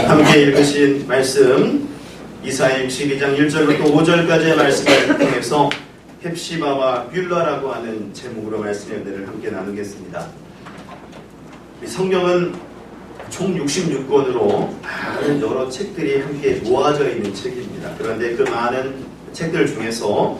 함께 읽으신 말씀 이사야 62장 1절부터 5절까지의 말씀을 통해서 헵시바와 뷸라라고 하는 제목으로 말씀의 은혜를 함께 나누겠습니다. 성경은 총 66권으로 많은 여러 책들이 함께 모아져 있는 책입니다. 그런데 그 많은 책들 중에서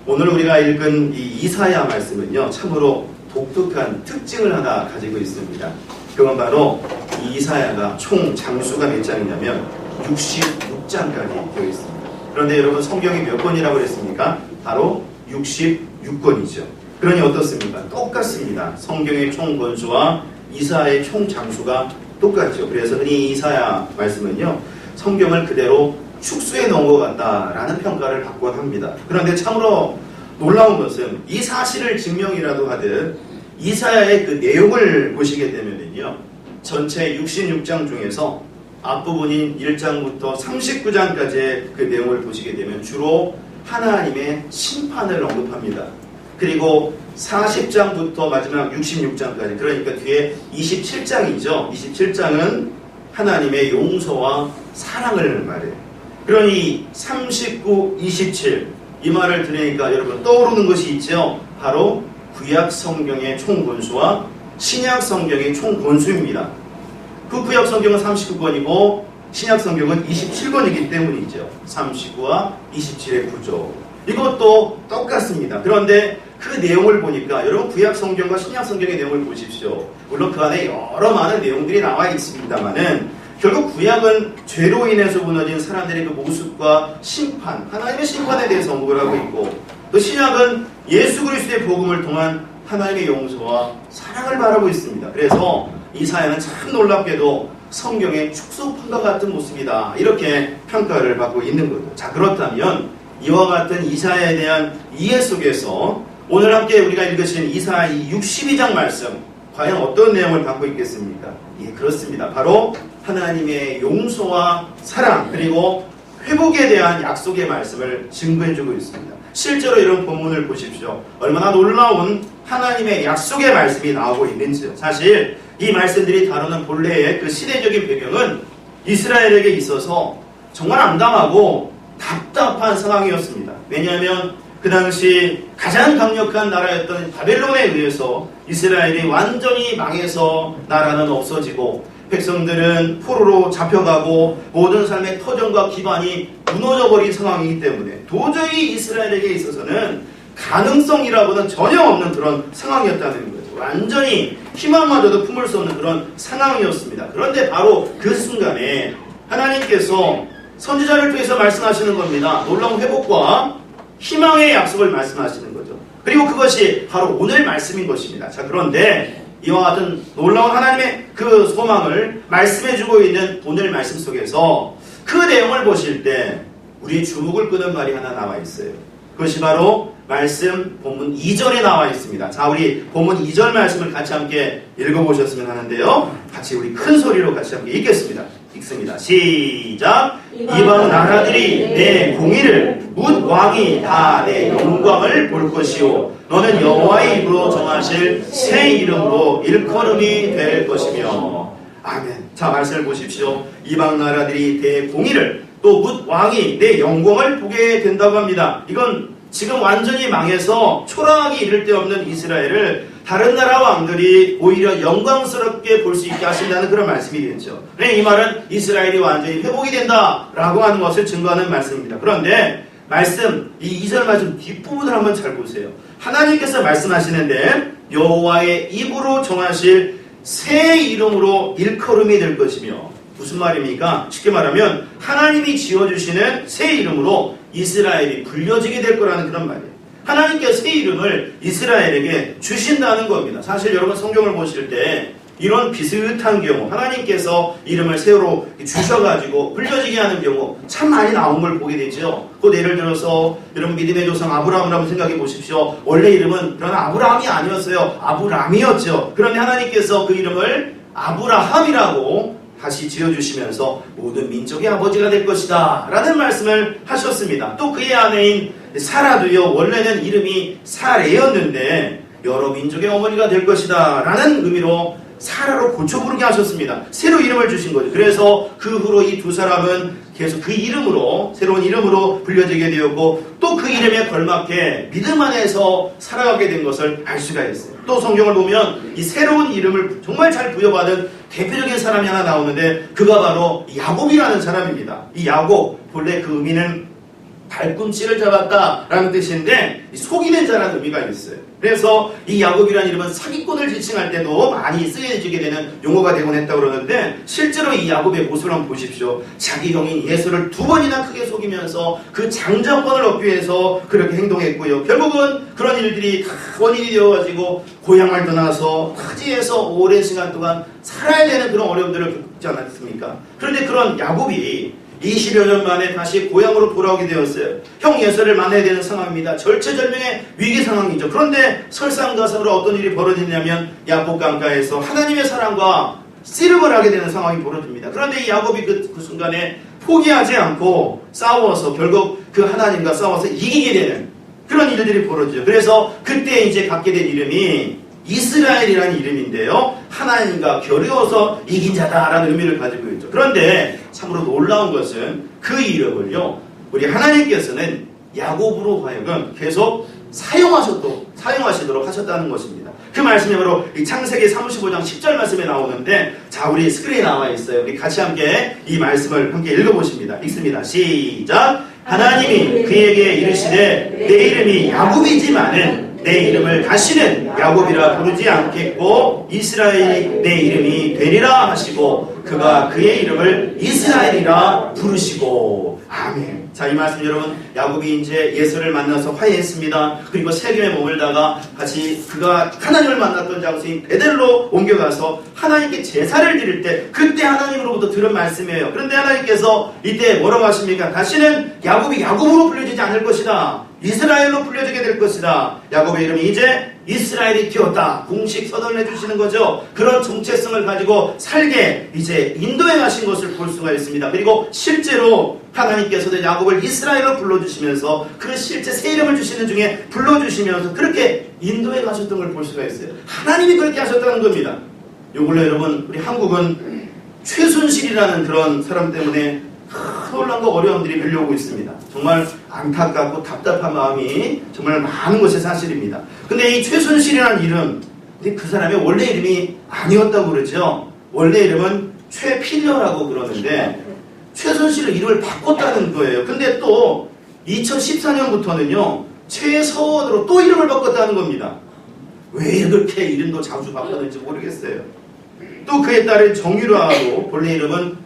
오늘 우리가 읽은 이 이사야 말씀은요, 참으로 독특한 특징을 하나 가지고 있습니다. 그건 바로 이 이사야가 총 장수가 몇 장이냐면 66장까지 되어 있습니다. 그런데 여러분, 성경이 몇 권이라고 그랬습니까? 바로 66권이죠. 그러니 어떻습니까? 똑같습니다. 성경의 총 권수와 이사야의 총 장수가 똑같죠. 그래서 흔히 이사야 말씀은요, 성경을 그대로 축소해 놓은 것 같다라는 평가를 받곤 합니다. 그런데 참으로 놀라운 것은 이 사실을 증명이라도 하듯 이사야의 그 내용을 보시게 되면요, 전체 66장 중에서 앞부분인 1장부터 39장까지의 그 내용을 보시게 되면 주로 하나님의 심판을 언급합니다. 그리고 40장부터 마지막 66장까지, 그러니까 뒤에 27장이죠. 27장은 하나님의 용서와 사랑을 말해요. 그러니 39, 27 이 말을 들으니까 여러분 떠오르는 것이 있죠. 바로 구약 성경의 총권수와 신약 성경의 총권수입니다. 그 구약 성경은 39권이고 신약 성경은 27권이기 때문이죠. 39와 27의 구조. 이것도 똑같습니다. 그런데 그 내용을 보니까 여러분, 구약 성경과 신약 성경의 내용을 보십시오. 물론 그 안에 여러 많은 내용들이 나와 있습니다만은 결국 구약은 죄로 인해서 무너진 사람들의 그 모습과 심판, 하나님의 심판에 대해서 언급을 하고 있고, 또 신약은 예수 그리스도의 복음을 통한 하나님의 용서와 사랑을 말하고 있습니다. 그래서 이사야는 참 놀랍게도 성경의 축소판과 같은 모습이다, 이렇게 평가를 받고 있는 거죠. 자, 그렇다면 이와 같은 이사야에 대한 이해 속에서 오늘 함께 우리가 읽으신 이사야 62장 말씀, 과연 어떤 내용을 담고 있겠습니까? 예, 그렇습니다. 바로 하나님의 용서와 사랑, 그리고 회복에 대한 약속의 말씀을 증거해주고 있습니다. 실제로 이런 본문을 보십시오. 얼마나 놀라운 하나님의 약속의 말씀이 나오고 있는지요. 사실 이 말씀들이 다루는 본래의 그 시대적인 배경은 이스라엘에게 있어서 정말 암담하고 답답한 상황이었습니다. 왜냐하면 그 당시 가장 강력한 나라였던 바벨론에 의해서 이스라엘이 완전히 망해서 나라는 없어지고 백성들은 포로로 잡혀가고 모든 삶의 터전과 기반이 무너져버린 상황이기 때문에 도저히 이스라엘에게 있어서는 가능성이라고는 전혀 없는 그런 상황이었다는 거죠. 완전히 희망마저도 품을 수 없는 그런 상황이었습니다. 그런데 바로 그 순간에 하나님께서 선지자를 통해서 말씀하시는 겁니다. 놀라운 회복과 희망의 약속을 말씀하시는 거죠. 그리고 그것이 바로 오늘 말씀인 것입니다. 자, 그런데 이와 같은 놀라운 하나님의 그 소망을 말씀해주고 있는 오늘 말씀 속에서 그 내용을 보실 때 우리의 주목을 끄는 말이 하나 나와 있어요. 그것이 바로 말씀 본문 2절에 나와 있습니다. 자, 우리 본문 2절 말씀을 같이 함께 읽어보셨으면 하는데요, 같이 우리 큰 소리로 같이 함께 읽겠습니다. 읽습니다. 시작. 이방 나라들이 내 공의를, 뭇 왕이 다 내 영광을 볼 것이요, 너는 여호와의 입으로 정하실 새 이름으로 일컬음이 될 것이며. 아멘. 자, 말씀을 보십시오. 이방 나라들이 내 공의를, 또 뭇 왕이 내 영광을 보게 된다고 합니다. 이건 지금 완전히 망해서 초라하기 이를 데 없는 이스라엘을 다른 나라 왕들이 오히려 영광스럽게 볼 수 있게 하신다는 그런 말씀이겠죠. 이 말은 이스라엘이 완전히 회복이 된다라고 하는 것을 증거하는 말씀입니다. 그런데 말씀, 이 2절 말씀 뒷부분을 한번 잘 보세요. 하나님께서 말씀하시는데 여호와의 입으로 정하실 새 이름으로 일컬음이 될 것이며, 무슨 말입니까? 쉽게 말하면 하나님이 지어주시는 새 이름으로 이스라엘이 불려지게 될 거라는 그런 말이에요. 하나님께서 새 이름을 이스라엘에게 주신다는 겁니다. 사실 여러분, 성경을 보실 때 이런 비슷한 경우, 하나님께서 이름을 새로 주셔가지고 불려지게 하는 경우 참 많이 나온 걸 보게 되죠. 곧 예를 들어서 여러분, 믿음의 조상 아브라함을 한번 생각해 보십시오. 원래 이름은 그러나 아브라함이 아니었어요. 아브람이었죠. 그런데 하나님께서 그 이름을 아브라함이라고 다시 지어주시면서 모든 민족의 아버지가 될 것이다 라는 말씀을 하셨습니다. 또 그의 아내인 사라도요, 원래는 이름이 사레였는데 여러 민족의 어머니가 될 것이다 라는 의미로 사라로 고쳐 부르게 하셨습니다. 새로 이름을 주신 거죠. 그래서 그 후로 이 두 사람은 계속 그 이름으로, 새로운 이름으로 불려지게 되었고, 또 그 이름에 걸맞게 믿음 안에서 살아가게 된 것을 알 수가 있어요. 또 성경을 보면 이 새로운 이름을 정말 잘 부여받은 대표적인 사람이 하나 나오는데, 그가 바로 야곱이라는 사람입니다. 이 야곱, 본래 그 의미는 발꿈치를 잡았다라는 뜻인데, 속이는 자라는 의미가 있어요. 그래서 이 야곱이라는 이름은 사기꾼을 지칭할 때도 많이 쓰여지게 되는 용어가 되곤 했다고 그러는데, 실제로 이 야곱의 모습을 한번 보십시오. 자기 형인 예수를 2번이나 크게 속이면서 그 장정권을 얻기 위해서 그렇게 행동했고요. 결국은 그런 일들이 다 원인이 되어가지고 고향을 떠나서 타지에서 오랜 시간 동안 살아야 되는 그런 어려움들을 겪지 않았습니까? 그런데 그런 야곱이 20여 년 만에 다시 고향으로 돌아오게 되었어요. 형 예서를 만나야 되는 상황입니다. 절체절명의 위기 상황이죠. 그런데 설상가상으로 어떤 일이 벌어지냐면 야곱 강가에서 하나님의 사랑과 씨름을 하게 되는 상황이 벌어집니다. 그런데 이 야곱이 그 순간에 포기하지 않고 싸워서 결국 그 하나님과 싸워서 이기게 되는 그런 일들이 벌어지죠. 그래서 그때 이제 갖게 된 이름이 이스라엘이라는 이름인데요, 하나님과 겨루어서 이긴 자다라는 의미를 가지고 있죠. 그런데 참으로 놀라운 것은 그 이름을요, 우리 하나님께서는 야곱으로 하여금 계속 사용하시도록 하셨다는 것입니다. 그 말씀이 바로 이 창세기 35장 10절 말씀에 나오는데, 자, 우리 스크린에 나와 있어요. 우리 같이 함께 이 말씀을 함께 읽어보십니다. 읽습니다. 시작. 하나님이 그에게 이르시되 내 이름이 야곱이지만은 내 이름을 다시는 야곱이라 부르지 않겠고 이스라엘이 내 이름이 되리라 하시고 그가 그의 이름을 이스라엘이라 부르시고. 아멘. 자, 이 말씀 여러분, 야곱이 이제 예서를 만나서 화해했습니다. 그리고 세겜에 머물다가 같이 그가 하나님을 만났던 장소인 베델로 옮겨가서 하나님께 제사를 드릴 때 그때 하나님으로부터 들은 말씀이에요. 그런데 하나님께서 이때 뭐라고 하십니까? 다시는 야곱이 야곱으로 불려지지 않을 것이다. 이스라엘로 불려지게 될 것이다. 야곱의 이름이 이제 이스라엘이 되었다. 공식 선언을 해주시는 거죠. 그런 정체성을 가지고 살게 이제 인도해 가신 것을 볼 수가 있습니다. 그리고 실제로 하나님께서도 야곱을 이스라엘로 불러주시면서 그 실제 새 이름을 주시는 중에 불러주시면서 그렇게 인도해 가셨던 걸 볼 수가 있어요. 하나님이 그렇게 하셨다는 겁니다. 요걸로 여러분, 우리 한국은 최순실이라는 그런 사람 때문에 큰 혼란과 어려움들이 밀려오고 있습니다. 정말 안타깝고 답답한 마음이 정말 많은 것이 사실입니다. 근데 이 최순실이라는 이름, 근데 그 사람의 원래 이름이 아니었다고 그러죠. 원래 이름은 최필려라고 그러는데 최순실의 이름을 바꿨다는 거예요. 근데 또 2014년부터는요 최서원으로 또 이름을 바꿨다는 겁니다. 왜 이렇게 이름도 자주 바꿨는지 모르겠어요. 또 그에 따른 정유라로 본래 이름은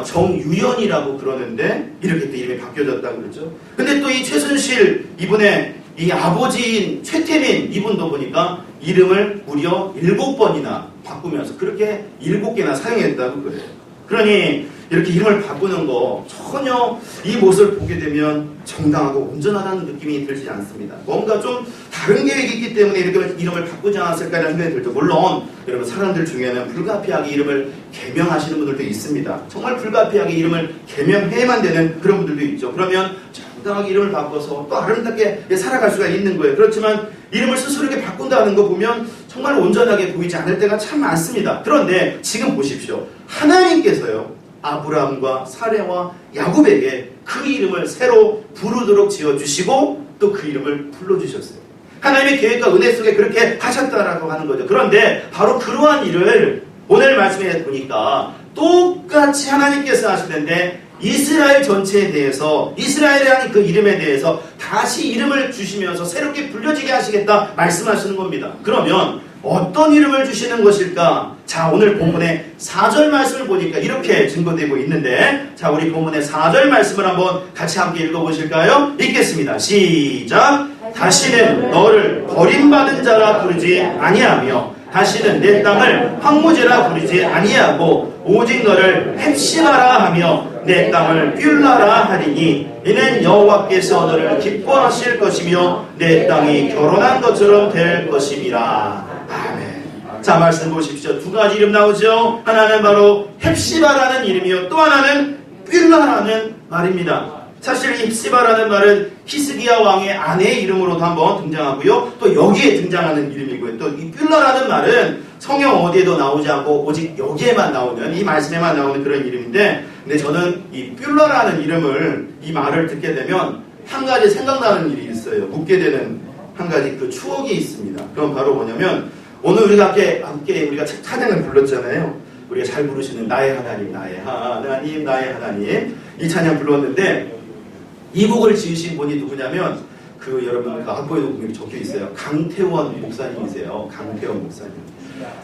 정유연이라고 그러는데 이렇게 또 이름이 바뀌어졌다고 그러죠. 근데 또 이 최순실 이분의 이 아버지인 최태민 이분도 보니까 이름을 무려 7번이나 바꾸면서 그렇게 7개나 사용했다고 그래요. 그러니 이렇게 이름을 바꾸는 거 전혀 이 모습을 보게 되면 정당하고 온전하다는 느낌이 들지 않습니다. 뭔가 좀 다른 계획이 있기 때문에 이렇게 이름을 바꾸지 않았을까라는 생각이 들죠. 물론 여러분 사람들 중에는 불가피하게 이름을 개명하시는 분들도 있습니다. 정말 불가피하게 이름을 개명해야만 되는 그런 분들도 있죠. 그러면 정당하게 이름을 바꿔서 또 아름답게 살아갈 수가 있는 거예요. 그렇지만 이름을 스스로 이렇게 바꾼다는 거 보면 정말 온전하게 보이지 않을 때가 참 많습니다. 그런데 지금 보십시오. 하나님께서요 아브라함과 사레와 야곱에게 그 이름을 새로 부르도록 지어주시고 또 그 이름을 불러주셨어요. 하나님의 계획과 은혜 속에 그렇게 하셨다라고 하는 거죠. 그런데 바로 그러한 일을 오늘 말씀에 보니까 똑같이 하나님께서 하시는데 이스라엘 전체에 대해서 이스라엘이라는 그 이름에 대해서 다시 이름을 주시면서 새롭게 불려지게 하시겠다 말씀하시는 겁니다. 그러면 어떤 이름을 주시는 것일까? 자, 오늘 본문의 4절 말씀을 보니까 이렇게 증거되고 있는데, 자, 우리 본문의 4절 말씀을 한번 같이 함께 읽어보실까요? 읽겠습니다. 시작. 다시는 너를 버림받은 자라 부르지 아니하며 다시는 내 땅을 황무지라 부르지 아니하고 오직 너를 헵시바라 하며 내 땅을 뷸라라 하리니 이는 여호와께서 너를 기뻐하실 것이며 내 땅이 결혼한 것처럼 될 것임이라. 아멘. 자, 말씀 보십시오. 두 가지 이름 나오죠. 하나는 바로 헵시바라는 이름이요, 또 하나는 뷸라라는 말입니다. 사실 이 헵시바라는 말은 히스기야 왕의 아내의 이름으로도 한번 등장하고요, 또 여기에 등장하는 이름이고요, 또 이 뷸라라는 말은 성경 어디에도 나오지 않고 오직 여기에만 나오는, 이 말씀에만 나오는 그런 이름인데, 근데 저는 이 뷸라라는 이름을, 이 말을 듣게 되면 한 가지 생각나는 일이 있어요. 묻게 되는 한 가지 그 추억이 있습니다. 그건 바로 뭐냐면, 오늘 우리가 함께 우리가 찬양을 불렀잖아요. 우리가 잘 부르시는 나의 하나님, 나의 하나님, 나의 하나님, 이 찬양 불렀는데, 이 곡을 지으신 분이 누구냐면, 여러분 학보에도 분명히 적혀 있어요. 강태원 목사님이세요. 강태원 목사님.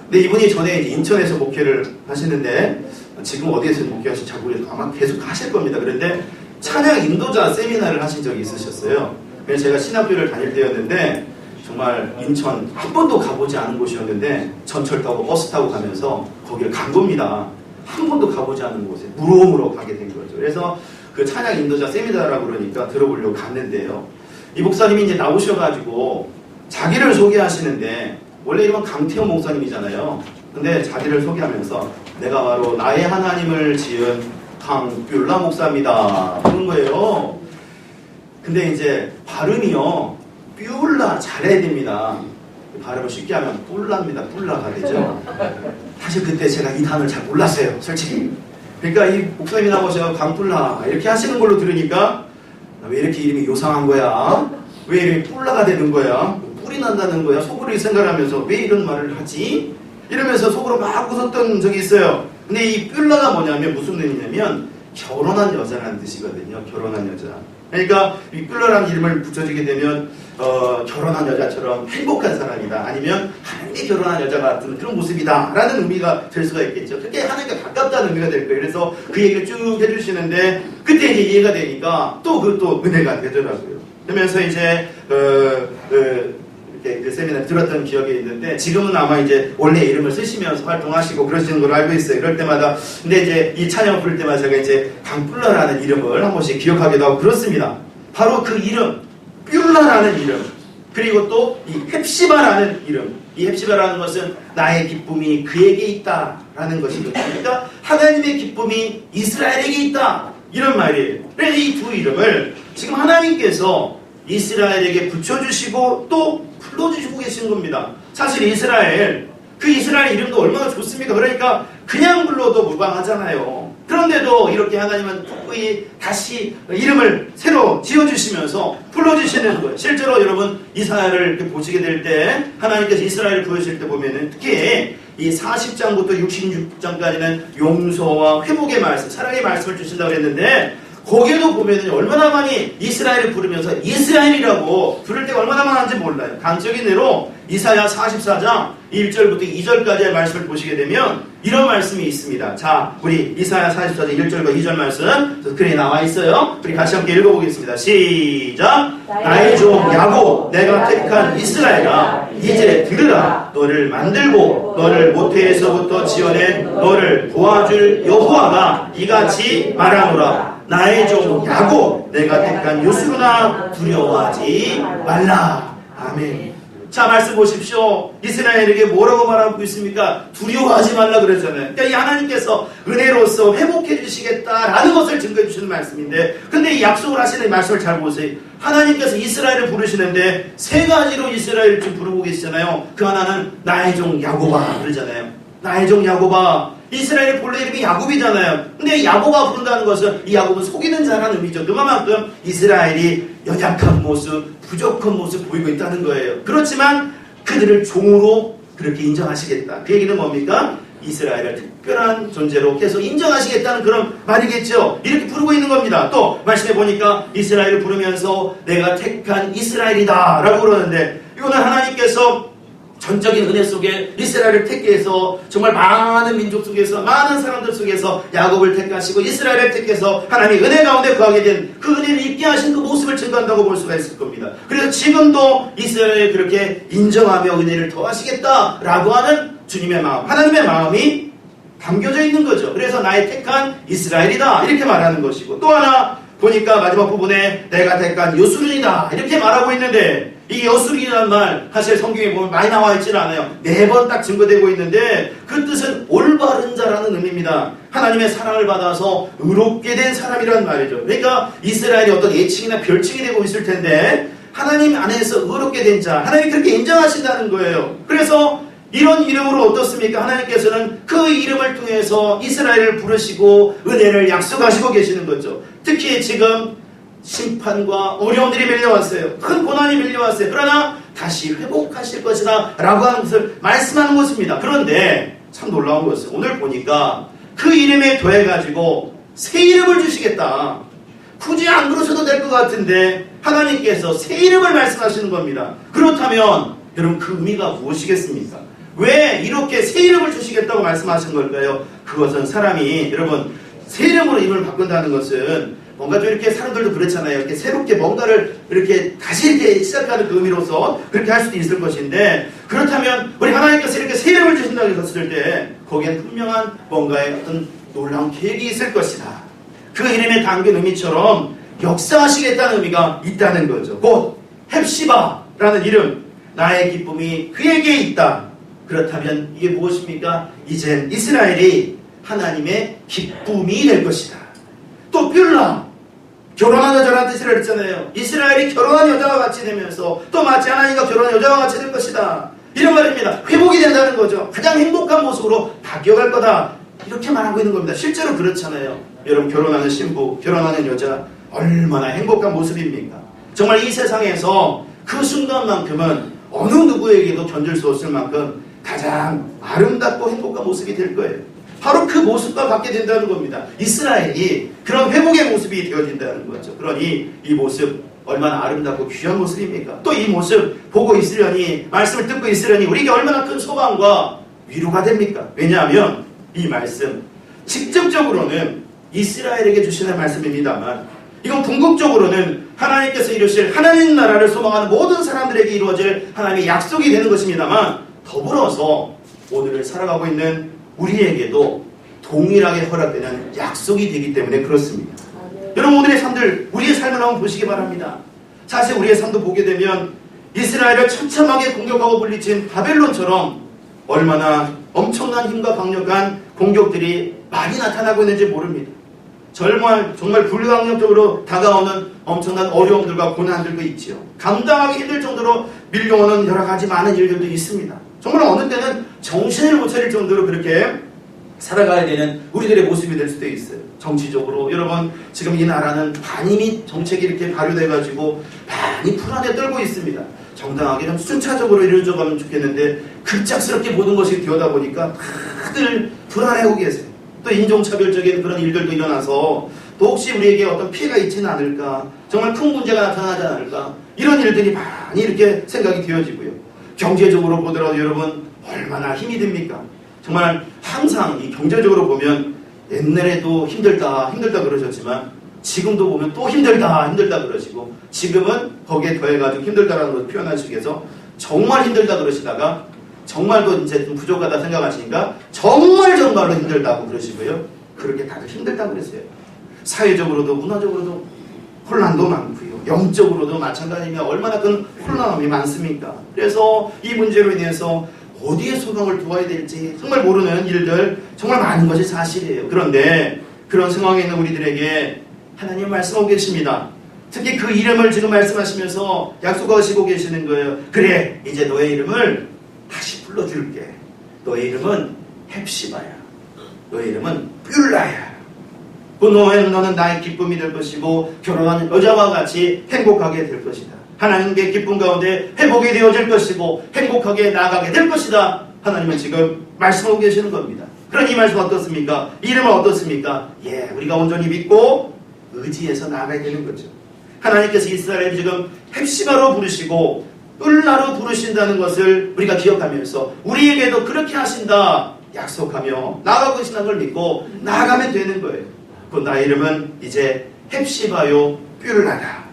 근데 이분이 전에 이제 인천에서 목회를 하시는데, 지금 어디에서 목회하실지 잘 모르겠어요. 아마 계속 하실 겁니다. 그런데 찬양 인도자 세미나를 하신 적이 있으셨어요. 그래서 제가 신학교를 다닐 때였는데, 정말 인천 한 번도 가보지 않은 곳이었는데, 전철 타고 버스 타고 가면서 거기를 간 겁니다. 한 번도 가보지 않은 곳에 무로무로 가게 된 거죠. 그래서 그 찬양 인도자 세미나라고 그러니까 들어보려고 갔는데요. 이 목사님이 이제 나오셔가지고 자기를 소개하시는데, 원래 이름은 강태원 목사님이잖아요. 근데 자기를 소개하면서 내가 바로 나의 하나님을 지은 강뷸라 목사입니다. 그런 거예요. 근데 이제 발음이요, 뷸라 잘해야 됩니다. 발음을 쉽게 하면 뿔라입니다. 뿔라가 되죠. 사실 그때 제가 이 단어를 잘 몰랐어요, 솔직히. 그러니까 이 목사님이 나오셔서 강뿔라 이렇게 하시는 걸로 들으니까, 왜 이렇게 이름이 요상한 거야? 왜 이름이 뿔라가 되는 거야? 뿔이 난다는 거야? 속으로 생각하면서 왜 이런 말을 하지? 이러면서 속으로 막 웃었던 적이 있어요. 근데 이 뿔라가 뭐냐면 무슨 의미냐면 결혼한 여자라는 뜻이거든요. 결혼한 여자. 그러니까 이 뿔라라는 이름을 붙여주게 되면 결혼한 여자처럼 행복한 사람이다. 아니면 하나님께 결혼한 여자 같은 그런 모습이다. 라는 의미가 될 수가 있겠죠. 그게 하나님께 가깝다는 의미가 될 거예요. 그래서 그 얘기를 쭉 해주시는데, 그때 이제 이해가 되니까 또 은혜가 되더라고요. 그러면서 이제 이렇게 그 세미나를 들었던 기억이 있는데, 지금은 아마 이제 원래 이름을 쓰시면서 활동하시고 그러시는 걸로 알고 있어요. 그럴 때마다. 근데 이제 이 찬양을 부를 때마다 제가 이제 강뿔라라는 이름을 한 번씩 기억하기도 하고 그렇습니다. 바로 그 이름, 뷸라라는 이름, 그리고 또 이 헵시바라는 이름. 이 헵시바라는 것은 나의 기쁨이 그에게 있다라는 것이거든요. 그러니까 하나님의 기쁨이 이스라엘에게 있다, 이런 말이에요. 그래서 이 두 이름을 지금 하나님께서 이스라엘에게 붙여주시고 또 불러주시고 계신 겁니다. 사실 그 이스라엘 이름도 얼마나 좋습니까? 그러니까 그냥 불러도 무방하잖아요. 그런데도 이렇게 하나님은 특별히 다시 이름을 새로 지어주시면서 불러주시는 거예요. 실제로 여러분 이사야를 이렇게 보시게 될 때, 하나님께서 이스라엘을 부르실 때 보면은 특히 이 40장부터 66장까지는 용서와 회복의 말씀, 사랑의 말씀을 주신다고 했는데, 거기에도 보면은 얼마나 많이 이스라엘을 부르면서 이스라엘이라고 부를 때가 얼마나 많은지 몰라요. 강적인 예로 이사야 44장 1절부터 2절까지의 말씀을 보시게 되면 이런 말씀이 있습니다. 자, 우리 이사야 44장 1절과 2절 말씀 글에 나와 있어요. 우리 같이 함께 읽어보겠습니다. 시작! 나의 종 야곱, 내가 택한 이스라엘아, 이제 들으라. 너를 만들고 너를 모태에서부터 지어낸 너를 도와줄 여호와가 이같이 말하노라. 나의 종 야곱, 내가 택한 요술나 두려워하지 말라. 아멘. 자, 말씀 보십시오. 이스라엘에게 뭐라고 말하고 있습니까? 두려워하지 말라 그랬잖아요. 그러니까 이 하나님께서 은혜로서 회복해 주시겠다라는 것을 증거해 주시는 말씀인데, 근데 이 약속을 하시는 말씀을 잘 보세요. 하나님께서 이스라엘을 부르시는데 세 가지로 이스라엘을 지금 부르고 계시잖아요. 그 하나는 나의 종 야곱아 그러잖아요. 나의 종 야곱아. 이스라엘의 본래 이름이 야곱이잖아요. 근데 야곱아 부른다는 것은, 이 야곱은 속이는 자라는 의미죠. 그만큼 이스라엘이 연약한 모습, 부족한 모습 보이고 있다는 거예요. 그렇지만 그들을 종으로 그렇게 인정하시겠다. 그 얘기는 뭡니까? 이스라엘을 특별한 존재로 계속 인정하시겠다는 그런 말이겠죠. 이렇게 부르고 있는 겁니다. 또 말씀해 보니까 이스라엘을 부르면서 내가 택한 이스라엘이다 라고 그러는데, 이거는 하나님께서 전적인 은혜 속에 이스라엘을 택해서 정말 많은 민족 속에서, 많은 사람들 속에서 야곱을 택하시고 이스라엘을 택해서 하나님의 은혜 가운데 거하게 된 그 은혜를 입게 하신 그 모습을 증거한다고 볼 수가 있을 겁니다. 그래서 지금도 이스라엘을 그렇게 인정하며 은혜를 더하시겠다라고 하는 주님의 마음, 하나님의 마음이 담겨져 있는 거죠. 그래서 나의 택한 이스라엘이다 이렇게 말하는 것이고, 또 하나 보니까 마지막 부분에 내가 택한 요술이다 이렇게 말하고 있는데, 이 요술이라는 말 사실 성경에 보면 많이 나와 있지는 않아요. 4번 딱 증거되고 있는데, 그 뜻은 올바른 자라는 의미입니다. 하나님의 사랑을 받아서 의롭게 된 사람이라는 말이죠. 그러니까 이스라엘이 어떤 예칭이나 별칭이 되고 있을 텐데, 하나님 안에서 의롭게 된 자, 하나님이 그렇게 인정하신다는 거예요. 그래서 이런 이름으로 어떻습니까? 하나님께서는 그 이름을 통해서 이스라엘을 부르시고 은혜를 약속하시고 계시는 거죠. 특히 지금 심판과 어려움들이 밀려왔어요. 큰 고난이 밀려왔어요. 그러나 다시 회복하실 것이다 라고 하는 것을 말씀하는 것입니다. 그런데 참 놀라운 것은 오늘 보니까 그 이름에 더해가지고 새 이름을 주시겠다. 굳이 안 그러셔도 될 것 같은데 하나님께서 새 이름을 말씀하시는 겁니다. 그렇다면 여러분 그 의미가 무엇이겠습니까? 왜 이렇게 새 이름을 주시겠다고 말씀하신 걸까요? 그것은 사람이 여러분 새 이름으로 이름을 바꾼다는 것은 뭔가 좀 이렇게 사람들도 그렇잖아요. 이렇게 새롭게 뭔가를 이렇게 다시 이렇게 시작하는 그 의미로서 그렇게 할 수도 있을 것인데 그렇다면 우리 하나님께서 이렇게 새 이름을 주신다고 했을 때 거기에 분명한 뭔가의 어떤 놀라운 계획이 있을 것이다. 그 이름에 담긴 의미처럼 역사하시겠다는 의미가 있다는 거죠. 곧 헵시바라는 이름, 나의 기쁨이 그에게 있다. 그렇다면 이게 무엇입니까? 이젠 이스라엘이 하나님의 기쁨이 될 것이다. 또 뷸라, 결혼한 여자라는 뜻이라 했잖아요. 이스라엘이 결혼한 여자와 같이 되면서 또 마치 하나님과 결혼한 여자와 같이 될 것이다. 이런 말입니다. 회복이 된다는 거죠. 가장 행복한 모습으로 바뀌어갈 거다. 이렇게 말하고 있는 겁니다. 실제로 그렇잖아요. 여러분 결혼하는 신부, 결혼하는 여자 얼마나 행복한 모습입니까? 정말 이 세상에서 그 순간만큼은 어느 누구에게도 견딜 수 없을 만큼 가장 아름답고 행복한 모습이 될 거예요. 바로 그 모습과 갖게 된다는 겁니다. 이스라엘이 그런 회복의 모습이 되어진다는 거죠. 그러니 이 모습 얼마나 아름답고 귀한 모습입니까? 또 이 모습 보고 있으려니, 말씀을 듣고 있으려니 우리에게 얼마나 큰 소망과 위로가 됩니까? 왜냐하면 이 말씀 직접적으로는 이스라엘에게 주시는 말씀입니다만 이건 궁극적으로는 하나님께서 이루실 하나님 나라를 소망하는 모든 사람들에게 이루어질 하나님의 약속이 되는 것입니다만 더불어서 오늘을 살아가고 있는 우리에게도 동일하게 허락되는 약속이 되기 때문에 그렇습니다. 여러분 오늘의 삶들, 우리의 삶을 한번 보시기 바랍니다. 사실 우리의 삶도 보게 되면 이스라엘을 처참하게 공격하고 물리친 바벨론처럼 얼마나 엄청난 힘과 강력한 공격들이 많이 나타나고 있는지 모릅니다. 정말 불가항력적으로 다가오는 엄청난 어려움들과 고난들도 있지요. 감당하기 힘들 정도로 밀려오는 여러 가지 많은 일들도 있습니다. 정말 어느 때는 정신을 못 차릴 정도로 그렇게 살아가야 되는 우리들의 모습이 될 수도 있어요. 정치적으로 여러분 지금 이 나라는 반이미 정책이 이렇게 발효돼가지고 많이 불안에 떨고 있습니다. 정당하게 좀 순차적으로 이루어져가면 좋겠는데 급작스럽게 모든 것이 되어다 보니까 다들 불안해하고 계세요. 또 인종차별적인 그런 일들도 일어나서 또 혹시 우리에게 어떤 피해가 있지는 않을까, 정말 큰 문제가 나타나지 않을까, 이런 일들이 많이 이렇게 생각이 되어지고요. 경제적으로 보더라도 여러분 얼마나 힘이 듭니까? 정말 항상 이 경제적으로 보면 옛날에도 힘들다 그러셨지만 지금도 보면 또 힘들다 그러시고 지금은 거기에 더해가지고 힘들다라는 걸 표현하시기 위해서 정말 힘들다 그러시다가 정말도 이제 좀 부족하다 생각하시니까 정말로 힘들다고 그러시고요. 그렇게 다들 힘들다고 그랬어요. 사회적으로도 문화적으로도 혼란도 많고요. 영적으로도 마찬가지면 얼마나 큰 혼란함이 많습니까? 그래서 이 문제로 인해서 어디에 소망을 두어야 될지 정말 모르는 일들 정말 많은 것이 사실이에요. 그런데 그런 상황에 있는 우리들에게 하나님 말씀하고 계십니다. 특히 그 이름을 지금 말씀하시면서 약속하시고 계시는 거예요. 그래, 이제 너의 이름을 다시 불러줄게. 너의 이름은 헵시바야. 너의 이름은 뷸라야. 그 너는 나의 기쁨이 될 것이고 결혼한 여자와 같이 행복하게 될 것이다. 하나님의 기쁨 가운데 회복이 되어질 것이고 행복하게 나아가게 될 것이다. 하나님은 지금 말씀하고 계시는 겁니다. 그럼 이 말씀 어떻습니까? 이 이름은 어떻습니까? 우리가 온전히 믿고 의지해서 나아가야 되는 거죠. 하나님께서 이스라엘을 지금 헵시바로 부르시고 뷸라로 부르신다는 것을 우리가 기억하면서 우리에게도 그렇게 하신다 약속하며 나아가고 계신다는 걸 믿고 나아가면 되는 거예요. 그 나의 이름은 이제 헵시바요 뷸라다.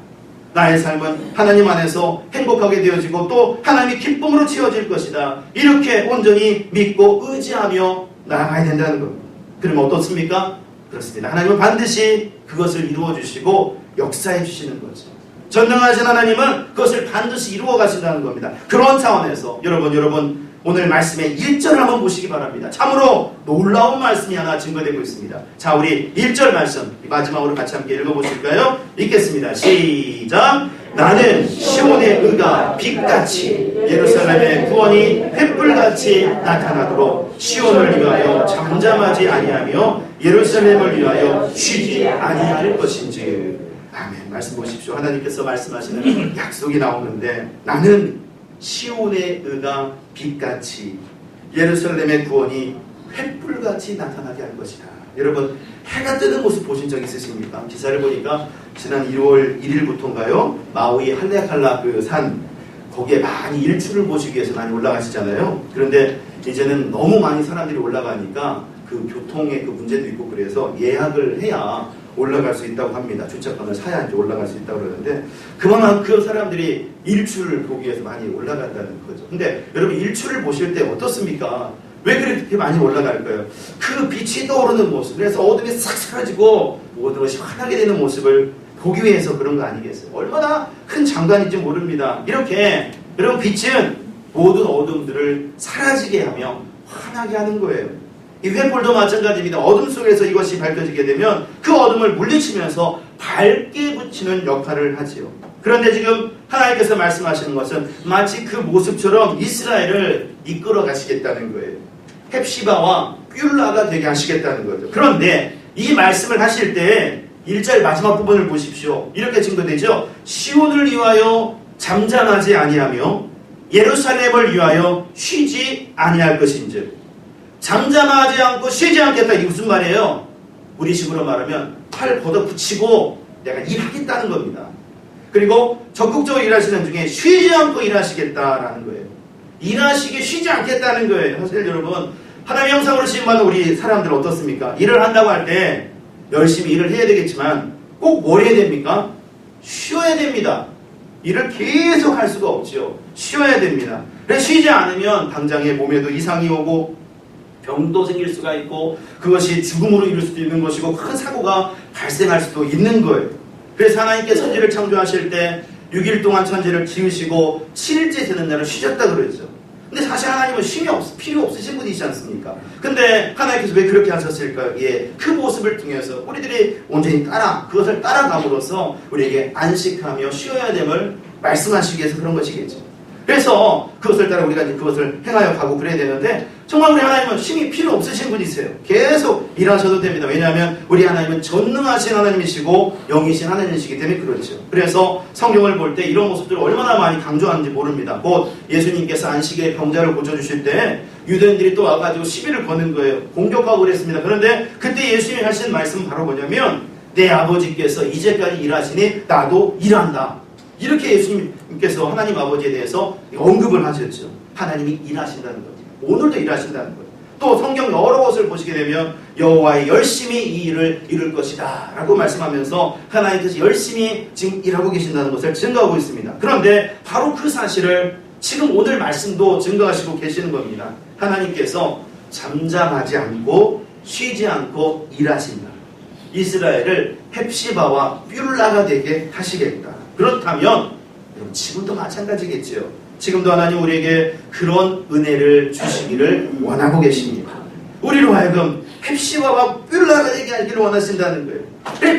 나의 삶은 하나님 안에서 행복하게 되어지고 또 하나님의 기쁨으로 채워질 것이다. 이렇게 온전히 믿고 의지하며 나아가야 된다는 겁니다. 그러면 어떻습니까? 그렇습니다. 하나님은 반드시 그것을 이루어 주시고 역사해 주시는 거죠. 전능하신 하나님은 그것을 반드시 이루어 가신다는 겁니다. 그런 차원에서 여러분 오늘 말씀의 1절을 한번 보시기 바랍니다. 참으로 놀라운 말씀이 하나 증거되고 있습니다. 자, 우리 1절 말씀 마지막으로 같이 함께 읽어보실까요? 읽겠습니다. 시작! 나는 시온의 의가 빛같이 예루살렘의 구원이 횃불같이 나타나도록 시온을 위하여 잠잠하지 아니하며 예루살렘을 위하여 쉬지 아니할 것인지. 아멘. 말씀 보십시오. 하나님께서 말씀하시는 약속이 나오는데 나는 시온의 의가 빛같이 예루살렘의 구원이 횃불같이 나타나게 할 것이다. 여러분 해가 뜨는 모습 보신 적 있으십니까? 기사를 보니까 지난 1월 1일부터인가요? 마우이 할레칼라 그 산 거기에 많이 일출을 보시기 위해서 많이 올라가시잖아요. 그런데 이제는 너무 많이 사람들이 올라가니까 그 교통의 그 문제도 있고 그래서 예약을 해야 올라갈 수 있다고 합니다. 주차권을 사야 이제 올라갈 수 있다고 그러는데 그만큼 그 사람들이 일출을 보기 위해서 많이 올라간다는 거죠. 근데 여러분 일출을 보실 때 어떻습니까? 왜 그렇게 많이 올라갈까요? 그 빛이 떠오르는 모습, 그래서 어둠이 싹 사라지고 모든 것이 환하게 되는 모습을 보기 위해서 그런 거 아니겠어요? 얼마나 큰 장관인지 모릅니다. 이렇게 여러분 빛은 모든 어둠들을 사라지게 하며 환하게 하는 거예요. 이 횃불도 마찬가지입니다. 어둠 속에서 이것이 밝혀지게 되면 그 어둠을 물리치면서 밝게 붙이는 역할을 하지요. 그런데 지금 하나님께서 말씀하시는 것은 마치 그 모습처럼 이스라엘을 이끌어 가시겠다는 거예요. 헵시바와 뷸라가 되게 하시겠다는 거죠. 그런데 이 말씀을 하실 때 1절 마지막 부분을 보십시오. 이렇게 증거되죠. 시온을 위하여 잠잠하지 아니하며 예루살렘을 위하여 쉬지 아니할 것인즉. 잠잠하지 않고 쉬지 않겠다. 이게 무슨 말이에요? 우리식으로 말하면 팔 걷어붙이고 내가 일하겠다는 겁니다. 그리고 적극적으로 일하시는 중에 쉬지 않고 일하시겠다라는 거예요. 일하시기 쉬지 않겠다는 거예요. 사실 여러분 하나님의 형상으로 지음받은 우리 사람들 어떻습니까? 일을 한다고 할 때 열심히 일을 해야 되겠지만 꼭 뭘 해야 됩니까? 쉬어야 됩니다. 일을 계속 할 수가 없죠. 쉬어야 됩니다. 그래서 쉬지 않으면 당장에 몸에도 이상이 오고 병도 생길 수가 있고 그것이 죽음으로 이룰 수도 있는 것이고 큰 사고가 발생할 수도 있는 거예요. 그래서 하나님께서 천지를 창조하실 때 6일 동안 천지를 지으시고 7일째 되는 날을 쉬셨다 그러죠. 근데 사실 하나님은 쉼이 필요 없으신 분이시지 않습니까? 근데 하나님께서 왜 그렇게 하셨을까요? 예, 그 모습을 통해서 우리들이 온전히 그것을 따라감으로써 우리에게 안식하며 쉬어야 됨을 말씀하시기 위해서 그런 것이겠죠. 그래서 그것을 따라 우리가 이제 그것을 행하여 가고 그래야 되는데 정말 우리 하나님은 쉼이 필요 없으신 분이세요. 계속 일하셔도 됩니다. 왜냐하면 우리 하나님은 전능하신 하나님이시고 영이신 하나님이시기 때문에 그렇죠. 그래서 성경을 볼 때 이런 모습들을 얼마나 많이 강조하는지 모릅니다. 곧 예수님께서 안식일에 병자를 고쳐주실 때 유대인들이 또 와가지고 시비를 거는 거예요. 공격하고 그랬습니다. 그런데 그때 예수님이 하신 말씀은 바로 뭐냐면 내 아버지께서 이제까지 일하시니 나도 일한다. 이렇게 예수님께서 하나님 아버지에 대해서 언급을 하셨죠. 하나님이 일하신다는 거죠. 오늘도 일하신다는 거예요. 또 성경 여러 곳을 보시게 되면 여호와의 열심히 이 일을 이룰 것이다 라고 말씀하면서 하나님께서 열심히 지금 일하고 계신다는 것을 증거하고 있습니다. 그런데 바로 그 사실을 지금 오늘 말씀도 증거하시고 계시는 겁니다. 하나님께서 잠잠하지 않고 쉬지 않고 일하신다. 이스라엘을 헵시바와 뷸라가 되게 하시겠다. 그렇다면 지금도 마찬가지겠죠. 지금도 하나님 우리에게 그런 은혜를 주시기를 원하고 계십니다. 우리로 하여금 헵시바와 뷸라가 되게 하기를 원하신다는 거예요.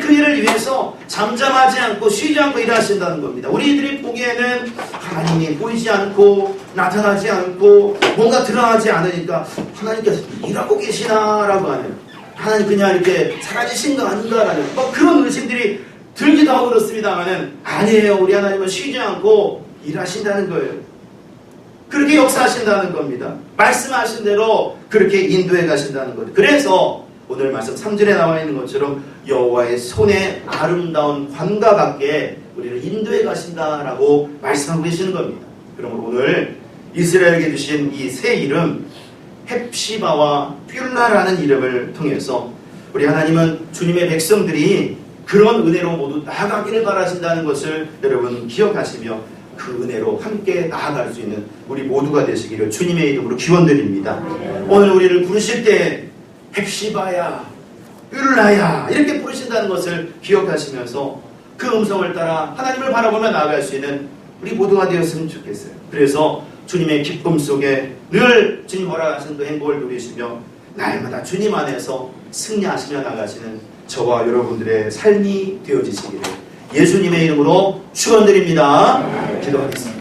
그 일을 위해서 잠잠하지 않고 쉬지 않고 일하신다는 겁니다. 우리들이 보기에는 하나님이 보이지 않고 나타나지 않고 뭔가 드러나지 않으니까 하나님께서 일하고 계시나라고 하는, 하나님 그냥 이렇게 사라지신 거 아닌가라는 그런 의심들이 들기도 하고 그렇습니다만은 아니에요. 우리 하나님은 쉬지 않고 일하신다는 거예요. 그렇게 역사하신다는 겁니다. 말씀하신 대로 그렇게 인도해 가신다는 거죠. 그래서 오늘 말씀 3절에 나와 있는 것처럼 여호와의 손에 아름다운 관과 같게 우리를 인도해 가신다라고 말씀하고 계시는 겁니다. 그러므로 오늘 이스라엘에게 주신 이 새 이름 헵시바와 뷸라라는 이름을 통해서 우리 하나님은 주님의 백성들이 그런 은혜로 모두 나아가기를 바라신다는 것을 여러분 기억하시며 그 은혜로 함께 나아갈 수 있는 우리 모두가 되시기를 주님의 이름으로 기원드립니다. 오늘 우리를 부르실 때 헵시바야, 뷸라야 이렇게 부르신다는 것을 기억하시면서 그 음성을 따라 하나님을 바라보며 나아갈 수 있는 우리 모두가 되었으면 좋겠어요. 그래서 주님의 기쁨 속에 늘 주님 허락하신 그 행복을 누리시며 날마다 주님 안에서 승리하시며 나가시는 저와 여러분들의 삶이 되어지시기를 예수님의 이름으로 축원드립니다. 기도하겠습니다.